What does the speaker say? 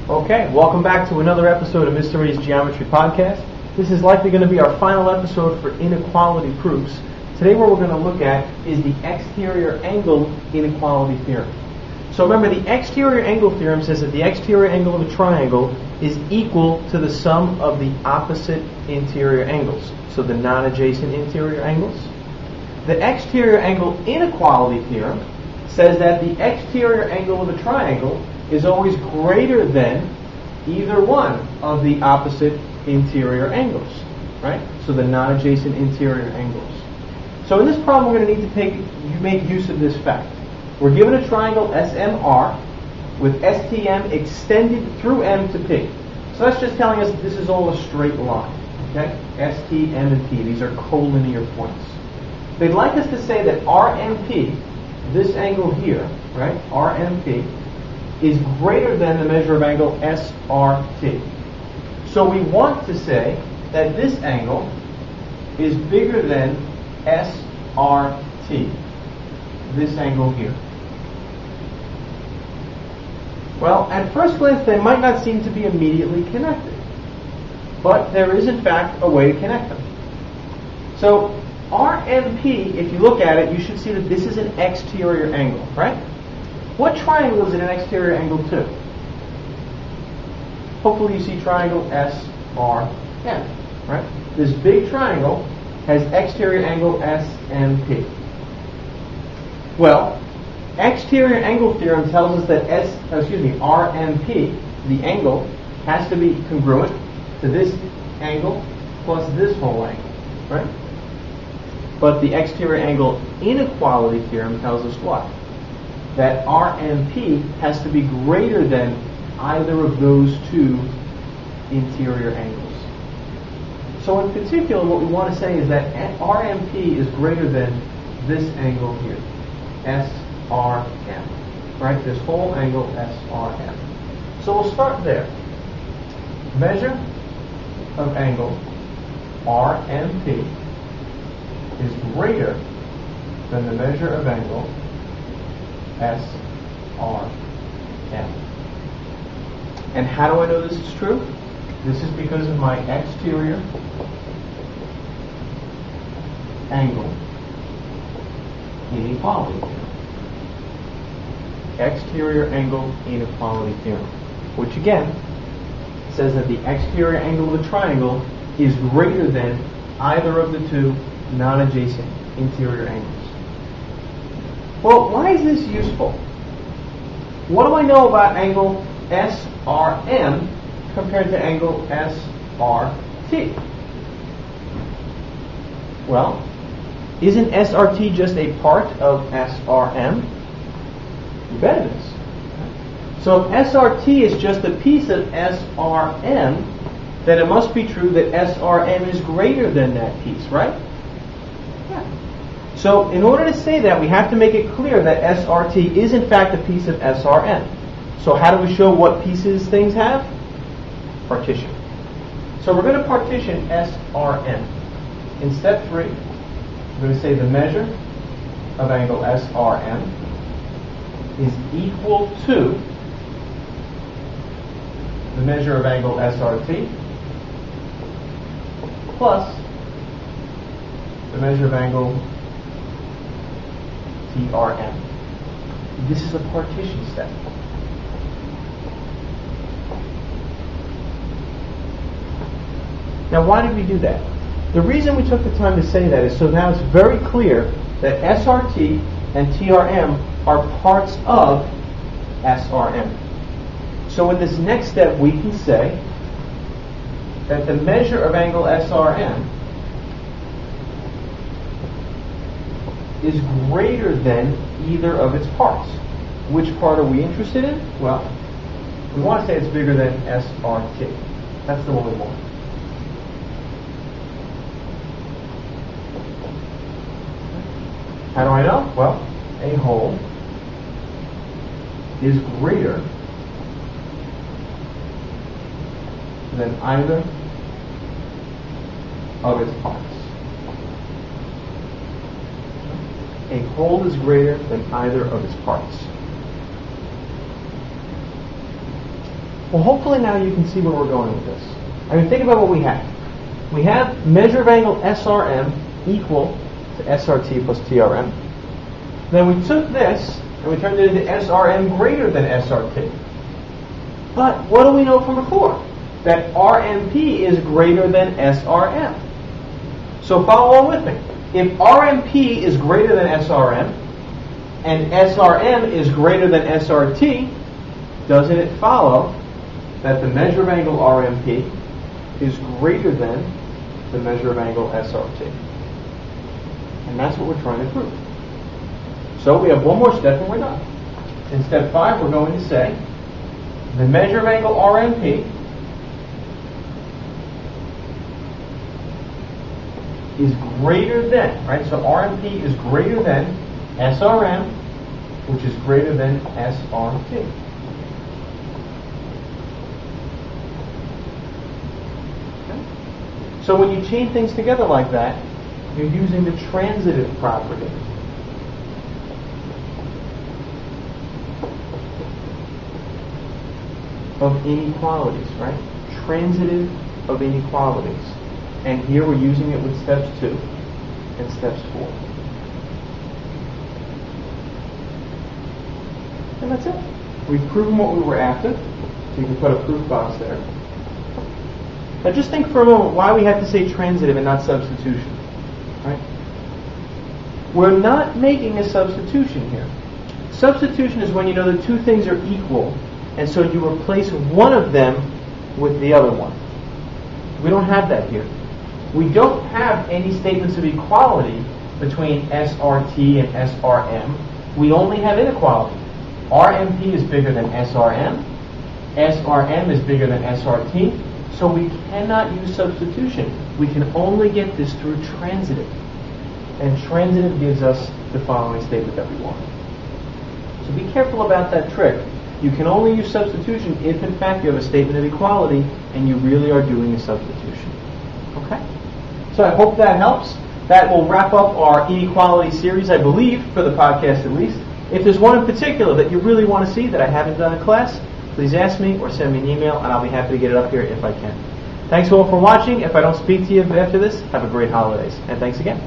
Okay, welcome back to another episode of Mr. Ray's Geometry Podcast. This is likely going to be our final episode for inequality proofs. Today what we're going to look at is the exterior angle inequality theorem. So remember, the exterior angle theorem says that the exterior angle of a triangle is equal to the sum of the opposite interior angles, so the non-adjacent interior angles. The exterior angle inequality theorem says that the exterior angle of a triangle is always greater than either one of the opposite interior angles, right? So the non-adjacent interior angles. So in this problem, we're going to need to make use of this fact. We're given a triangle SMR with STM extended through M to P. So that's just telling us that this is all a straight line, okay? ST, M, and P. These are collinear points. They'd like us to say that RMP, this angle here, right, RMP, is greater than the measure of angle SRT. So we want to say that this angle is bigger than SRT, this angle here. Well, at first glance, they might not seem to be immediately connected, but there is, in fact, a way to connect them. So RMP, if you look at it, you should see that this is an exterior angle, right? What triangle is it an exterior angle to? Hopefully you see triangle SRM, right? This big triangle has exterior angle SMP. Well, exterior angle theorem tells us that RMP, the angle, has to be congruent to this angle plus this whole angle, right? But the exterior angle inequality theorem tells us what? That RMP has to be greater than either of those two interior angles. So in particular, what we want to say is that RMP is greater than this angle here, SRM, right? This whole angle, SRM. So we'll start there. Measure of angle RMP is greater than the measure of angle SRM. And how do I know this is true? This is because of my exterior angle inequality theorem. Exterior angle inequality theorem, which again says that the exterior angle of a triangle is greater than either of the two non-adjacent interior angles. Well, why is this useful? What do I know about angle SRM compared to angle SRT? Well, isn't SRT just a part of SRM? You bet it is. So if SRT is just a piece of SRM, then it must be true that SRM is greater than that piece, right? Yeah. So in order to say that, we have to make it clear that SRT is in fact a piece of SRM. So how do we show what pieces things have? Partition. So we're going to partition SRM. In step 3, we're going to say the measure of angle SRM is equal to the measure of angle SRT plus the measure of angle TRM. This is a partition step. Now, why did we do that? The reason we took the time to say that is so now it's very clear that SRT and TRM are parts of SRM. So in this next step, we can say that the measure of angle SRM is greater than either of its parts. Which part are we interested in? Well, we want to say it's bigger than SRT. That's the one we want. How do I know? Well, a whole is greater than either of its parts. A whole is greater than either of its parts. Well, hopefully now you can see where we're going with this. I mean, think about what we have. We have measure of angle SRM equal to SRT plus TRM. Then we took this and we turned it into SRM greater than SRT. But what do we know from before? That RMP is greater than SRM. So follow along with me. If RMP is greater than SRM and SRM is greater than SRT, doesn't it follow that the measure of angle RMP is greater than the measure of angle SRT? And that's what we're trying to prove. So we have one more step and we're done. In step 5, we're going to say the measure of angle RMP is greater than, right? So RMP is greater than SRM, which is greater than SRT. Okay? So when you chain things together like that, you're using the transitive property. Of inequalities, right? Transitive of inequalities. And here we're using it with steps 2 and steps 4. And that's it. We've proven what we were after. So you can put a proof box there. Now just think for a moment why we have to say transitive and not substitution. Right? We're not making a substitution here. Substitution is when you know the two things are equal, and so you replace one of them with the other one. We don't have that here. We don't have any statements of equality between SRT and SRM. We only have inequality. RMP is bigger than SRM. SRM is bigger than SRT. So we cannot use substitution. We can only get this through transitive. And transitive gives us the following statement that we want. So be careful about that trick. You can only use substitution if, in fact, you have a statement of equality and you really are doing a substitution. Okay? So I hope that helps. That will wrap up our inequality series, I believe, for the podcast at least. If there's one in particular that you really want to see that I haven't done in class, please ask me or send me an email and I'll be happy to get it up here if I can. Thanks all for watching. If I don't speak to you after this, have a great holidays. And thanks again.